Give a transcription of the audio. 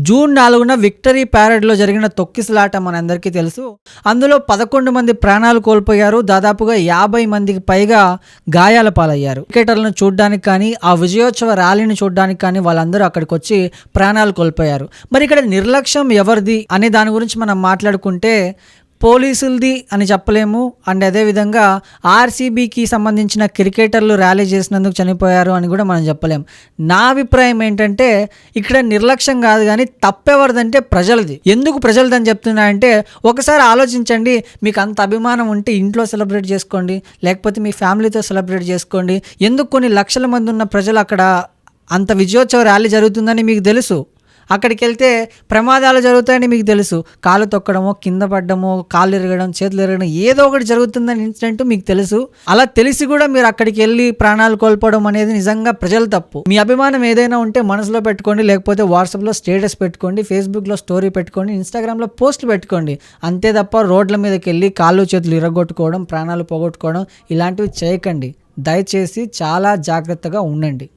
June 4న victory ప్యారెడ్లో జరిగిన తొక్కిసలాట మనందరికీ తెలుసు. అందులో 11 మంది ప్రాణాలు కోల్పోయారు. దాదాపుగా 50 మందికి పైగా గాయాల పాలయ్యారు. క్రికెటర్లను చూడడానికి కానీ, ఆ విజయోత్సవ ర్యాలీని చూడడానికి కానీ వాళ్ళందరూ అక్కడికి వచ్చి ప్రాణాలు కోల్పోయారు. మరి ఇక్కడ నిర్లక్ష్యం ఎవరిది అనే దాని గురించి మనం మాట్లాడుకుంటే పోలీసులది అని చెప్పలేము. అండ్ అదేవిధంగా ఆర్సీబీకి సంబంధించిన క్రికెటర్లు ర్యాలీ చేసినందుకు చనిపోయారు అని కూడా మనం చెప్పలేము. నా అభిప్రాయం ఏంటంటే ఇక్కడ నిర్లక్ష్యం కాదు కానీ తప్పెవరిదంటే ప్రజలది. ఎందుకు ప్రజలదని చెప్తున్నా అంటే ఒకసారి ఆలోచించండి. మీకు అంత అభిమానం ఉంటే ఇంట్లో సెలబ్రేట్ చేసుకోండి, లేకపోతే మీ ఫ్యామిలీతో సెలబ్రేట్ చేసుకోండి. ఎందుకు కొన్ని లక్షల మంది ఉన్న ప్రజలు అక్కడ అంత విజయోత్సవ ర్యాలీ జరుగుతుందని మీకు తెలుసు, అక్కడికి వెళ్తే ప్రమాదాలు జరుగుతాయని మీకు తెలుసు, కాలు తొక్కడమో, కింద పడ్డమో, కాళ్ళు ఇరగడం, చేతులు ఇరగడం ఏదో ఒకటి జరుగుతుందని ఇన్సిడెంట్ మీకు తెలుసు. అలా తెలిసి కూడా మీరు అక్కడికి వెళ్ళి ప్రాణాలు కోల్పోవడం అనేది నిజంగా ప్రజల తప్పు. మీ అభిమానం ఏదైనా ఉంటే మనసులో పెట్టుకోండి, లేకపోతే వాట్సాప్లో స్టేటస్ పెట్టుకోండి, ఫేస్బుక్లో స్టోరీ పెట్టుకోండి, ఇన్స్టాగ్రామ్లో పోస్టులు పెట్టుకోండి. అంతే తప్ప రోడ్ల మీదకి వెళ్ళి కాళ్ళు చేతులు ఇరగొట్టుకోవడం, ప్రాణాలు పోగొట్టుకోవడం ఇలాంటివి చేయకండి. దయచేసి చాలా జాగ్రత్తగా ఉండండి.